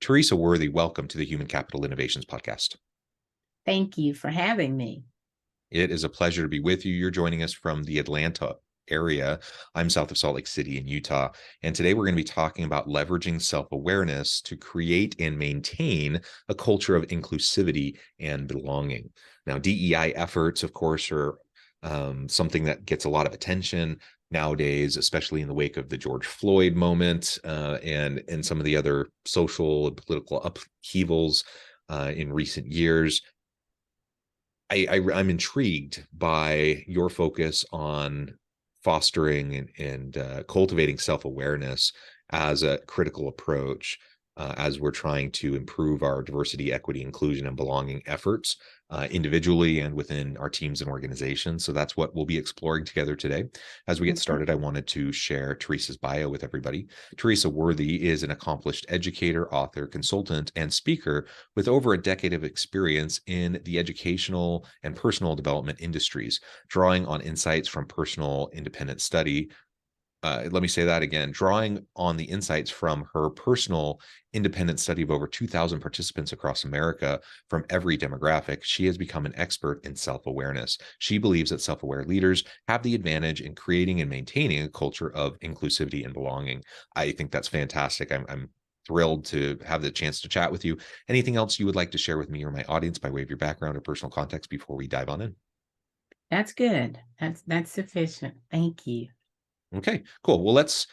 Theresa Worthy, welcome to the Human Capital Innovations Podcast. Thank you for having me. It is a pleasure to be with you. You're joining us from the Atlanta area. I'm south of Salt Lake City in Utah. And today we're going to be talking about leveraging self-awareness to create and maintain a culture of inclusivity and belonging. Now, DEI efforts, of course, are something that gets a lot of attention nowadays, especially in the wake of the George Floyd moment and some of the other social and political upheavals in recent years. I'm intrigued by your focus on fostering and cultivating self-awareness as a critical approach as we're trying to improve our diversity, equity, inclusion, and belonging efforts individually and within our teams and organizations. So that's what we'll be exploring together today. As we get started, I wanted to share Theresa's bio with everybody. Theresa Worthy is an accomplished educator, author, consultant, and speaker with over a decade of experience in the educational and personal development industries, drawing on insights from personal independent study. Let me say that again, drawing on the insights from her personal independent study of over 2,000 participants across America from every demographic, she has become an expert in self-awareness. She believes that self-aware leaders have the advantage in creating and maintaining a culture of inclusivity and belonging. I think that's fantastic. I'm thrilled to have the chance to chat with you. Anything else you would like to share with me or my audience by way of your background or personal context before we dive on in? That's good. That's sufficient. Thank you. Okay, cool. Well, let's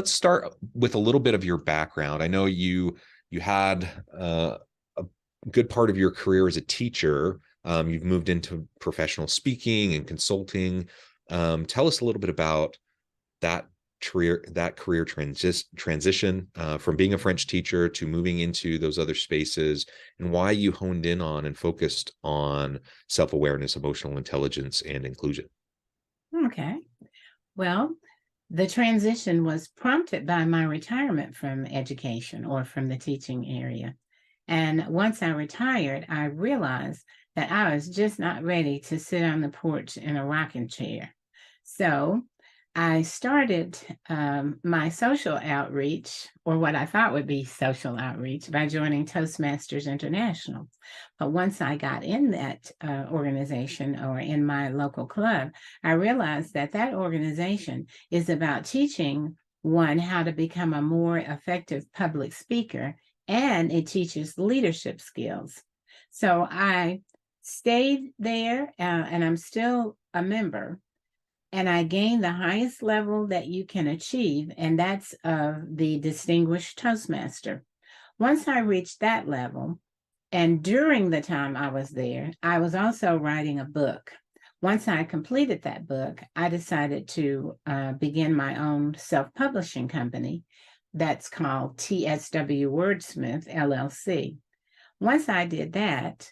start with a little bit of your background. I know you had a good part of your career as a teacher. You've moved into professional speaking and consulting. Tell us a little bit about that career transition from being a French teacher to moving into those other spaces, and why you honed in on and focused on self-awareness, emotional intelligence, and inclusion. Okay. Well, the transition was prompted by my retirement from education or from the teaching area. And once I retired, I realized that I was just not ready to sit on the porch in a rocking chair. So I started my social outreach, or what I thought would be social outreach, by joining Toastmasters International. But once I got in that organization or in my local club, I realized that that organization is about teaching one how to become a more effective public speaker, and it teaches leadership skills. So I stayed there, and I'm still a member. And I gained the highest level that you can achieve, and that's of the Distinguished Toastmaster. Once I reached that level, and during the time I was there, I was also writing a book. Once I completed that book, I decided to begin my own self-publishing company that's called TSW Wordsmith, LLC. Once I did that,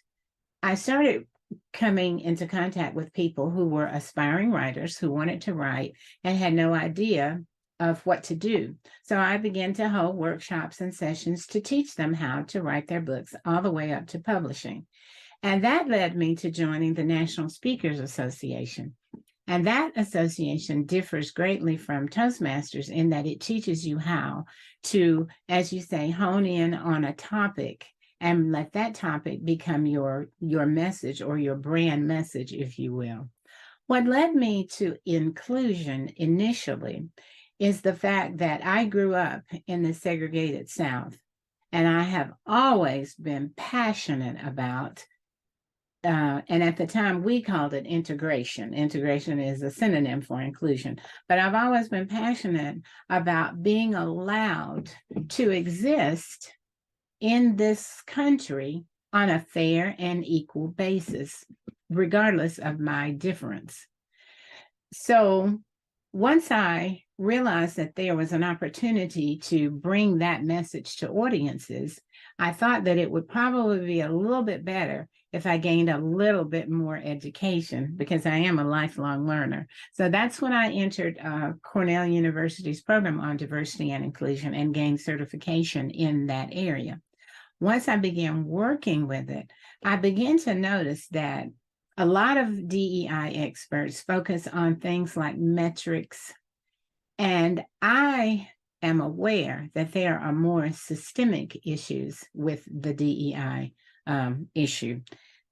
I started coming into contact with people who were aspiring writers who wanted to write and had no idea of what to do. So I began to hold workshops and sessions to teach them how to write their books all the way up to publishing. And that led me to joining the National Speakers Association. And that association differs greatly from Toastmasters in that it teaches you how to, as you say, hone in on a topic and let that topic become your message or your brand message, if you will. What led me to inclusion initially is the fact that I grew up in the segregated South, and I have always been passionate about, and at the time we called it integration. Integration is a synonym for inclusion, but I've always been passionate about being allowed to exist in this country on a fair and equal basis, regardless of my difference. So once I realized that there was an opportunity to bring that message to audiences, I thought that it would probably be a little bit better if I gained a little bit more education, because I am a lifelong learner. So that's when I entered Cornell University's program on diversity and inclusion and gained certification in that area. Once I began working with it, I began to notice that a lot of DEI experts focus on things like metrics, and I am aware that there are more systemic issues with the DEI issue.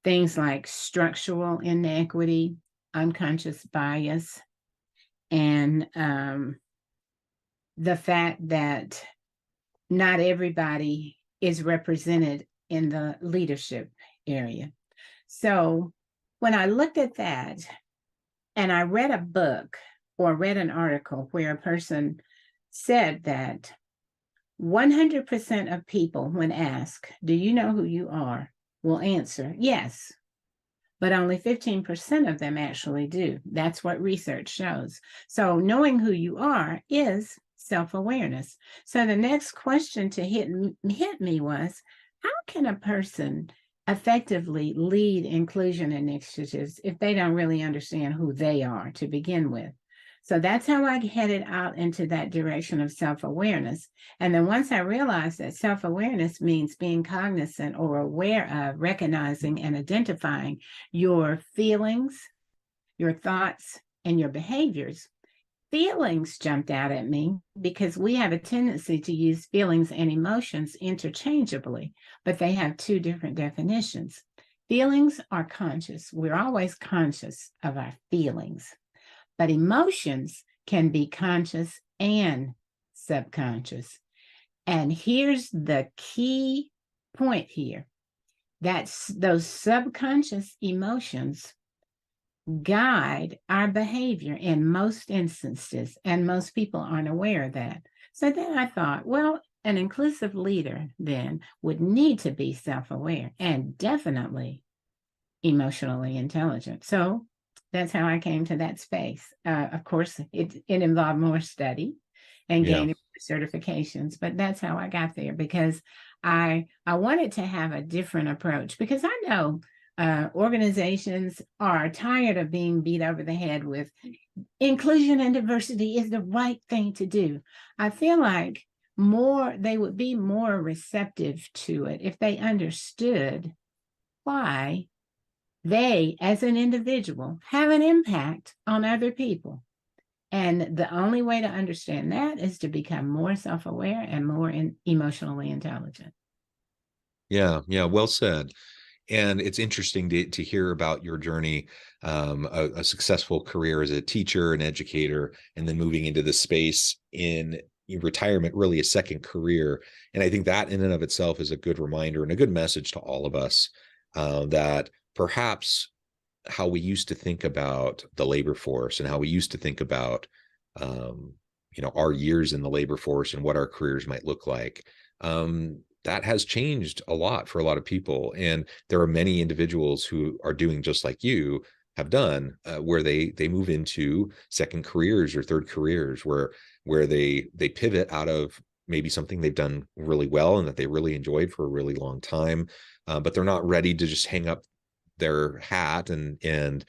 Things like structural inequity, unconscious bias, and the fact that not everybody is represented in the leadership area. So when I looked at that and I read a book or read an article where a person said that 100% of people, when asked, do you know who you are, will answer yes, but only 15% of them actually do. That's what research shows. So knowing who you are is self-awareness. So the next question to hit me was, how can a person effectively lead inclusion initiatives if they don't really understand who they are to begin with? So that's how I headed out into that direction of self-awareness. And then once I realized that self-awareness means being cognizant or aware of, recognizing and identifying your feelings, your thoughts, and your behaviors, feelings jumped out at me because we have a tendency to use feelings and emotions interchangeably, but they have two different definitions. Feelings are conscious. We're always conscious of our feelings. But emotions can be conscious and subconscious. And here's the key point here. That's those subconscious emotions guide our behavior in most instances, and most people aren't aware of that. So then I thought, well, an inclusive leader then would need to be self-aware and definitely emotionally intelligent. So that's how I came to that space. Of course, it involved more study and gaining certifications, but that's how I got there, because I wanted to have a different approach, because I know organizations are tired of being beat over the head with inclusion and diversity is the right thing to do. I feel like they would be more receptive to it if they understood why they, as an individual, have an impact on other people. And the only way to understand that is to become more self-aware and more emotionally intelligent. Yeah, well said. And it's interesting to hear about your journey, a successful career as a teacher and educator, and then moving into the space in retirement, really a second career. And I think that in and of itself is a good reminder and a good message to all of us that perhaps how we used to think about the labor force and how we used to think about our years in the labor force and what our careers might look like, that has changed a lot for a lot of people. And there are many individuals who are doing just like you have done, where they move into second careers or third careers, where they pivot out of maybe something they've done really well and that they really enjoyed for a really long time, but they're not ready to just hang up their hat and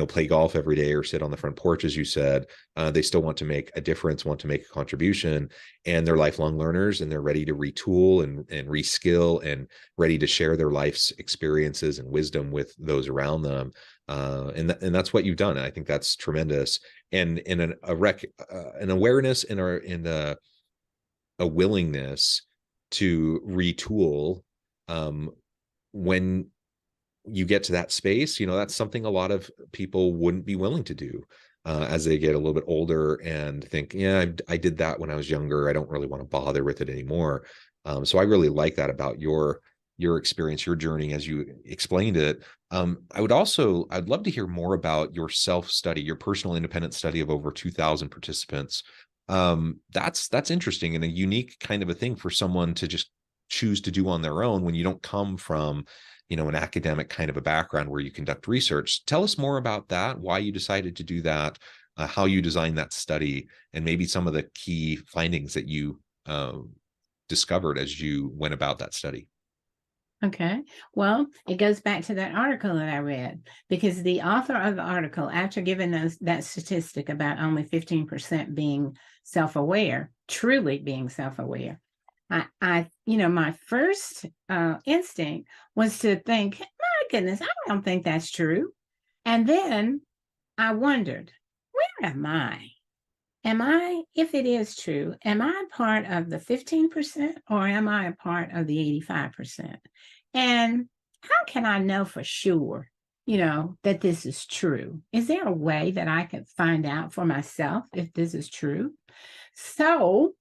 play golf every day or sit on the front porch, as you said. They still want to make a difference, want to make a contribution, and they're lifelong learners, and they're ready to retool and reskill and ready to share their life's experiences and wisdom with those around them. And that's what you've done. And I think that's tremendous. And an awareness and a willingness to retool when you get to that space, that's something a lot of people wouldn't be willing to do as they get a little bit older and think, yeah, I did that when I was younger. I don't really want to bother with it anymore. So I really like that about your experience, your journey as you explained it. I'd love to hear more about your self-study, your personal independent study of over 2,000 participants. That's interesting and a unique kind of a thing for someone to just choose to do on their own when you don't come from an academic kind of a background where you conduct research. Tell us more about that, why you decided to do that, how you designed that study, and maybe some of the key findings that you discovered as you went about that study. Okay, well, it goes back to that article that I read, because the author of the article, after giving us that statistic about only 15% being self-aware, truly being self-aware, my first instinct was to think, my goodness, I don't think that's true. And then I wondered, where am I? if it is true, am I part of the 15% or am I a part of the 85%? And how can I know for sure, that this is true? Is there a way that I could find out for myself if this is true? So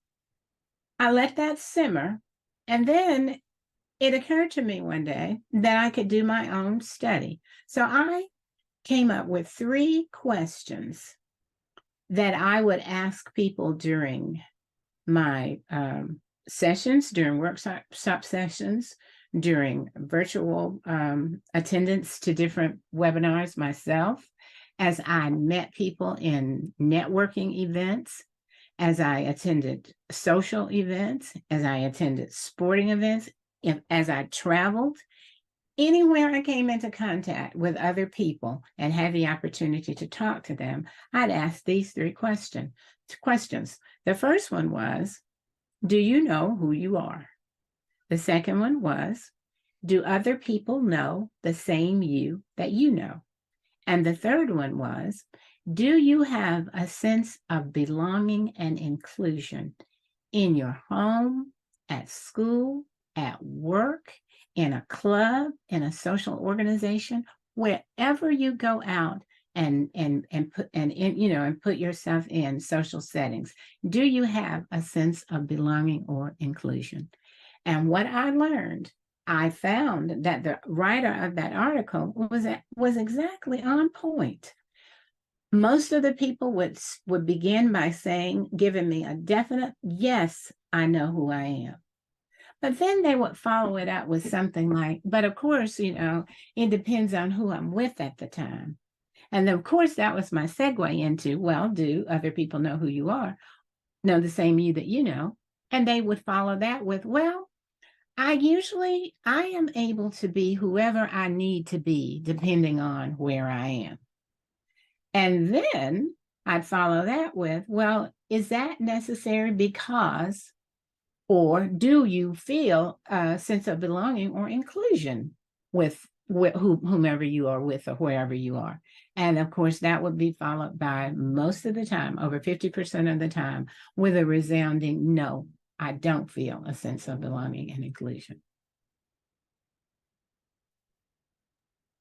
I let that simmer. And then it occurred to me one day that I could do my own study. So I came up with 3 questions that I would ask people during my sessions, during workshop sessions, during virtual attendance to different webinars myself, as I met people in networking events, as I attended social events, as I attended sporting events, as I traveled. Anywhere I came into contact with other people and had the opportunity to talk to them, I'd ask these 3 questions. The first one was, do you know who you are? The second one was, do other people know the same you that you know? And the third one was, do you have a sense of belonging and inclusion in your home, at school, at work, in a club, in a social organization, wherever you go out and put yourself in social settings? Do you have a sense of belonging or inclusion? And what I learned, I found that the writer of that article was exactly on point. Most of the people would begin by giving me a definite, yes, I know who I am. But then they would follow it up with something like, but of course, it depends on who I'm with at the time. And of course, that was my segue into, well, do other people know who you are? Know the same you that you know? And they would follow that with, well, I am able to be whoever I need to be, depending on where I am. And then I'd follow that with, well, is that necessary because, or do you feel a sense of belonging or inclusion with whomever you are with or wherever you are? And of course, that would be followed by, most of the time, over 50% of the time, with a resounding no, I don't feel a sense of belonging and inclusion.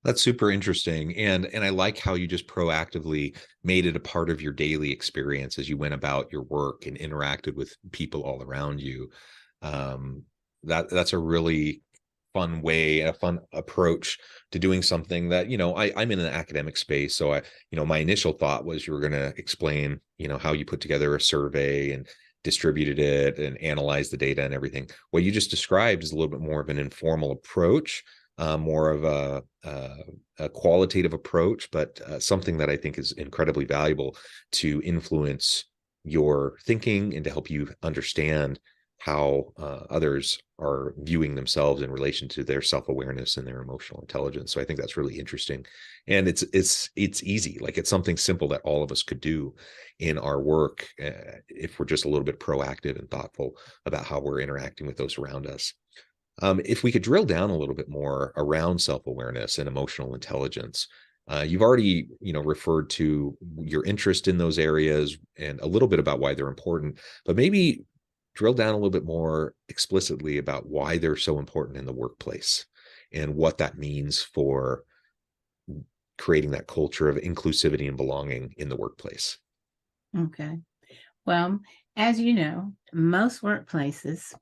That's super interesting. And I like how you just proactively made it a part of your daily experience as you went about your work and interacted with people all around you. That's a really fun way, a fun approach to doing something that, I'm in an academic space. So my initial thought was you were going to explain, how you put together a survey and distributed it and analyzed the data and everything. What you just described is a little bit more of an informal approach, more of a qualitative approach, but something that I think is incredibly valuable to influence your thinking and to help you understand how others are viewing themselves in relation to their self-awareness and their emotional intelligence. So I think that's really interesting. And it's easy. Like, it's something simple that all of us could do in our work if we're just a little bit proactive and thoughtful about how we're interacting with those around us. If we could drill down a little bit more around self-awareness and emotional intelligence, you've already, referred to your interest in those areas and a little bit about why they're important, but maybe drill down a little bit more explicitly about why they're so important in the workplace and what that means for creating that culture of inclusivity and belonging in the workplace. Okay. Well, as you know, most workplaces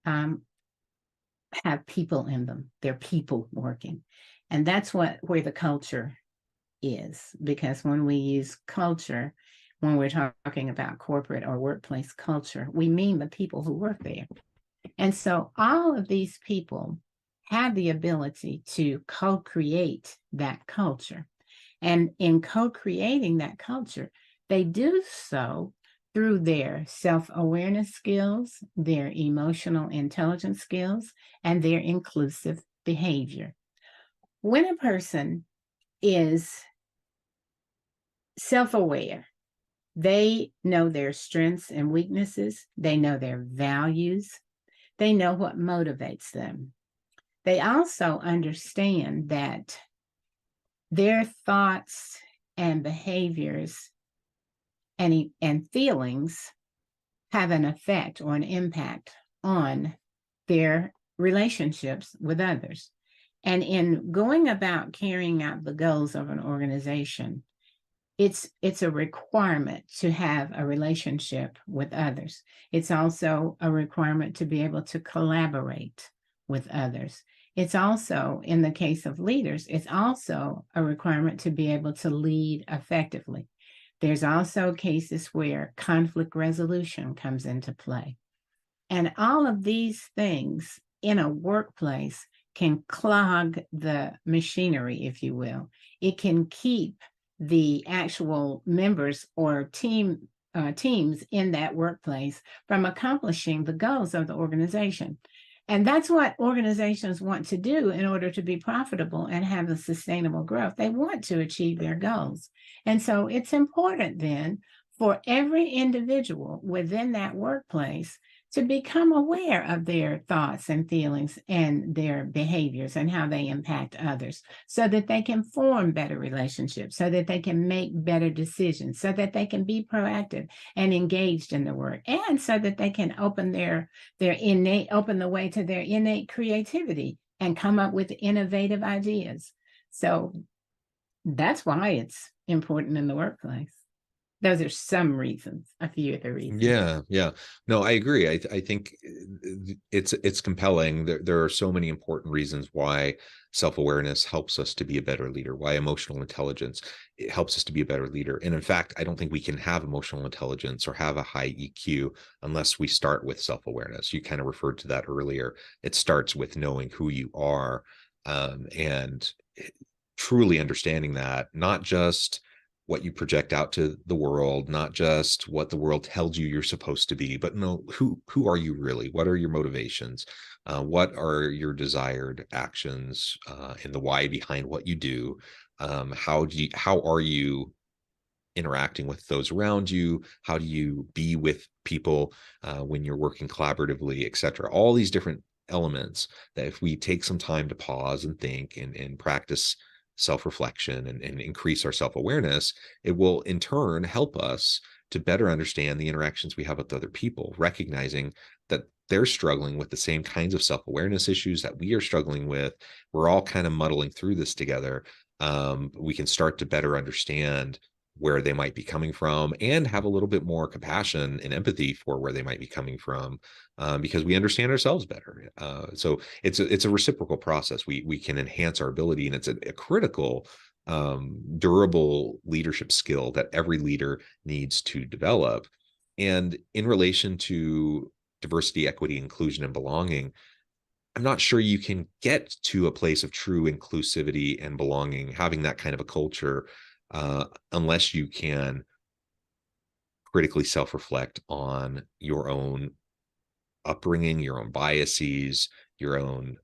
have people in them. They're people working. And that's where the culture is, because when we use culture, when we're talking about corporate or workplace culture, we mean the people who work there. And so all of these people have the ability to co-create that culture. And in co-creating that culture, they do so through their self-awareness skills, their emotional intelligence skills, and their inclusive behavior. When a person is self-aware, they know their strengths and weaknesses, they know their values, they know what motivates them. They also understand that their thoughts and behaviors and feelings have an effect or an impact on their relationships with others. And in going about carrying out the goals of an organization, it's a requirement to have a relationship with others. It's also a requirement to be able to collaborate with others. It's also, in the case of leaders, it's also a requirement to be able to lead effectively. There's also cases where conflict resolution comes into play. And all of these things in a workplace can clog the machinery, if you will. It can keep the actual members or teams in that workplace from accomplishing the goals of the organization. And that's what organizations want to do in order to be profitable and have a sustainable growth. They want to achieve their goals. And so it's important then for every individual within that workplace to become aware of their thoughts and feelings and their behaviors and how they impact others, so that they can form better relationships, so that they can make better decisions, so that they can be proactive and engaged in the work, and so that they can open open the way to their innate creativity and come up with innovative ideas. So that's why it's important in the workplace. Those are some reasons, a few of the reasons. Yeah. No, I agree. I think it's compelling. There are so many important reasons why self-awareness helps us to be a better leader, why emotional intelligence, it helps us to be a better leader. And in fact, I don't think we can have emotional intelligence or have a high EQ unless we start with self-awareness. You kind of referred to that earlier. It starts with knowing who you are, and truly understanding that, not just what you project out to the world, not just what the world tells you you're supposed to be, but no, who are you really? What are your motivations? What are your desired actions, and the why behind what you do? How are you interacting with those around you? How do you be with people when you're working collaboratively, et cetera? All these different elements that if we take some time to pause and think and practice self-reflection and increase our self-awareness, it will in turn help us to better understand the interactions we have with other people, recognizing that they're struggling with the same kinds of self-awareness issues that we are struggling with. We're all kind of muddling through this together. We can start to better understand where they might be coming from and have a little bit more compassion and empathy for where they might be coming from, because we understand ourselves better. So it's a reciprocal process. We can enhance our ability, and it's a critical, durable leadership skill that every leader needs to develop. And in relation to diversity, equity, inclusion, and belonging, I'm not sure you can get to a place of true inclusivity and belonging, having that kind of a culture, unless you can critically self-reflect on your own upbringing, your own biases, your own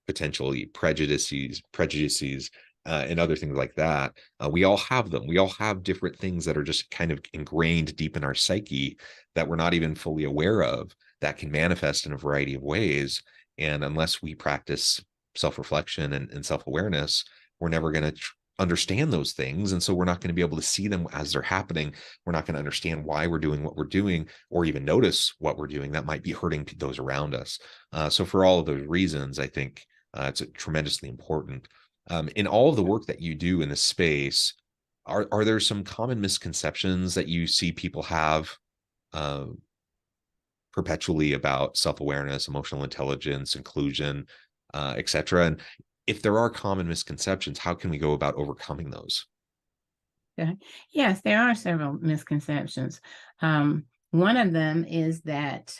potentially prejudices, and other things like that. We all have them. We all have different things that are just kind of ingrained deep in our psyche that we're not even fully aware of, that can manifest in a variety of ways. And unless we practice self-reflection and self-awareness, we're never going to understand those things. And so we're not going to be able to see them as they're happening. We're not going to understand why we're doing what we're doing, or even notice what we're doing that might be hurting those around us. So for all of those reasons, I think it's tremendously important. In all of the work that you do in this space, are there some common misconceptions that you see people have perpetually about self-awareness, emotional intelligence, inclusion, et cetera? And if there are common misconceptions, how can we go about overcoming those? Okay. Yes, there are several misconceptions. One of them is that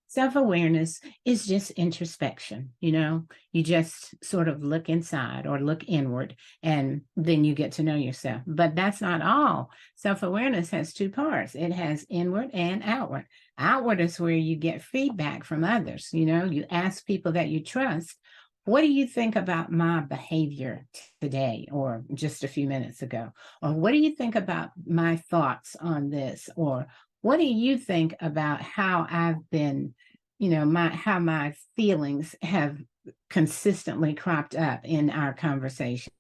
self-awareness is just introspection. You just sort of look inside or look inward, and then you get to know yourself. But that's not all. Self-awareness has two parts. It has inward and outward. Outward is where you get feedback from others. You ask people that you trust, what do you think about my behavior today or just a few minutes ago? Or what do you think about my thoughts on this? Or what do you think about how I've been, how my feelings have consistently cropped up in our conversation?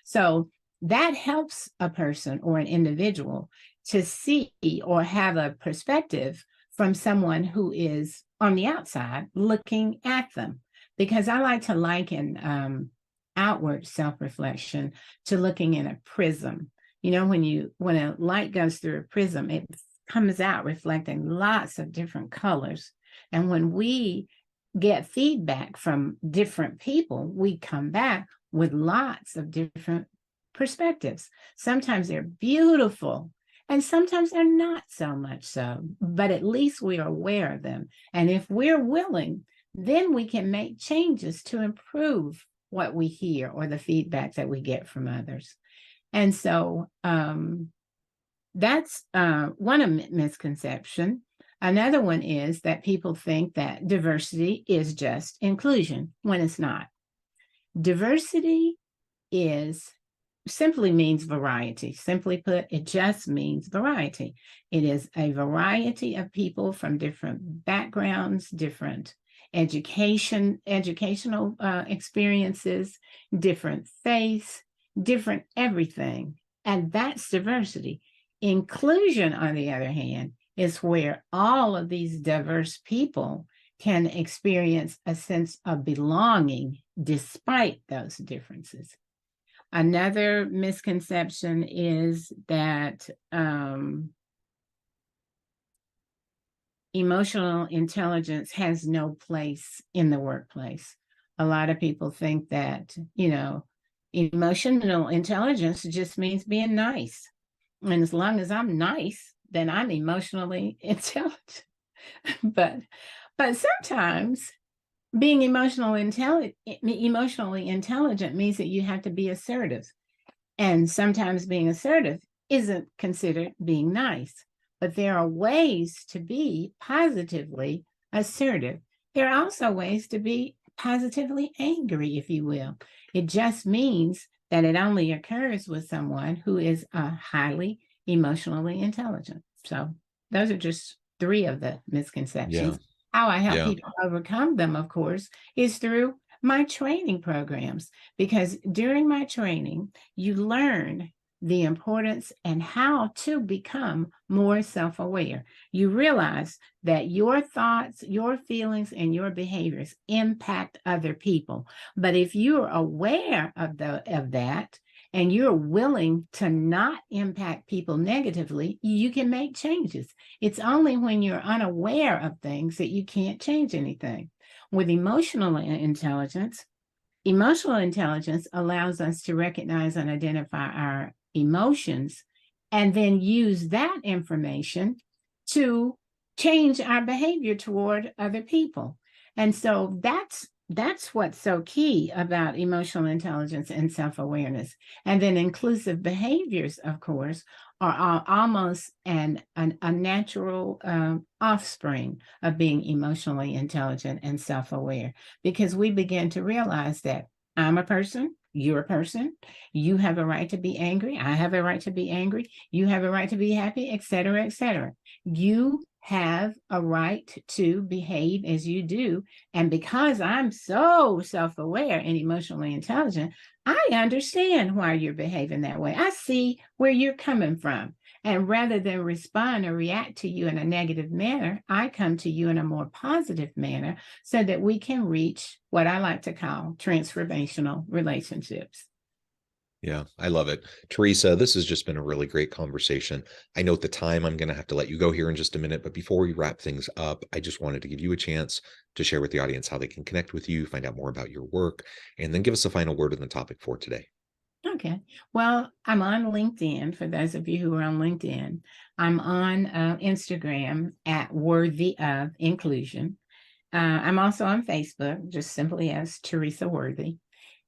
So that helps a person or an individual to see or have a perspective from someone who is on the outside looking at them. Because I like to liken outward self-reflection to looking in a prism. You know, when a light goes through a prism, it comes out reflecting lots of different colors. And when we get feedback from different people, we come back with lots of different perspectives. Sometimes they're beautiful, and sometimes they're not so much so, but at least we are aware of them. And if we're willing, then we can make changes to improve what we hear or the feedback that we get from others. And so that's one misconception. Another one is that people think that diversity is just inclusion when it's not. Diversity simply means variety. Simply put, it just means variety. It is a variety of people from different backgrounds, different educational experiences, different faiths, different everything. And that's diversity. Inclusion, on the other hand, is where all of these diverse people can experience a sense of belonging despite those differences. Another misconception is that emotional intelligence has no place in the workplace. A lot of people think that, emotional intelligence just means being nice. And as long as I'm nice, then I'm emotionally intelligent. But sometimes being emotionally intelligent means that you have to be assertive. And sometimes being assertive isn't considered being nice. But there are ways to be positively assertive. There are also ways to be positively angry, if you will. It just means that it only occurs with someone who is highly emotionally intelligent. So those are just 3 of the misconceptions. Yeah. How I help people overcome them, of course, is through my training programs, because during my training, you learn the importance and how to become more self-aware. You realize that your thoughts, your feelings, and your behaviors impact other people. But if you're aware of that, and you're willing to not impact people negatively, you can make changes. It's only when you're unaware of things that you can't change anything. With emotional intelligence allows us to recognize and identify our emotions and then use that information to change our behavior toward other people. And so that's what's so key about emotional intelligence and self-awareness. And then inclusive behaviors, of course, are almost a natural offspring of being emotionally intelligent and self-aware, because we begin to realize that I'm a person, you're a person, you have a right to be angry, I have a right to be angry, you have a right to be happy, et cetera, et cetera. You have a right to behave as you do. And because I'm so self-aware and emotionally intelligent, I understand why you're behaving that way. I see where you're coming from. And rather than respond or react to you in a negative manner, I come to you in a more positive manner so that we can reach what I like to call transformational relationships. Yeah, I love it. Theresa, this has just been a really great conversation. I note the time. I'm going to have to let you go here in just a minute, but before we wrap things up, I just wanted to give you a chance to share with the audience how they can connect with you, find out more about your work, and then give us a final word on the topic for today. Okay. Well, I'm on LinkedIn. For those of you who are on LinkedIn, I'm on Instagram at Worthy of Inclusion. I'm also on Facebook, just simply as Theresa Worthy.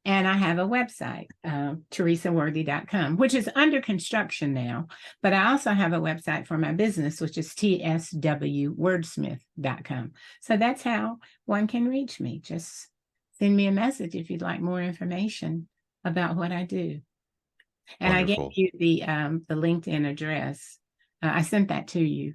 And I have a website, theresaworthy.com, which is under construction now. But I also have a website for my business, which is tswwordsmith.com. So that's how one can reach me. Just send me a message if you'd like more information about what I do. And Wonderful. I gave you the LinkedIn address. I sent that to you.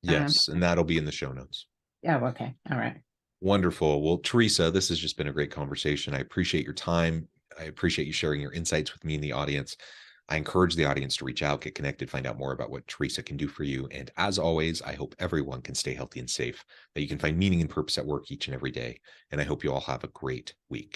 Yes, and that'll be in the show notes. Oh, okay. All right. Wonderful. Well, Theresa, this has just been a great conversation. I appreciate your time. I appreciate you sharing your insights with me and the audience. I encourage the audience to reach out, get connected, find out more about what Theresa can do for you. And as always, I hope everyone can stay healthy and safe, that you can find meaning and purpose at work each and every day. And I hope you all have a great week.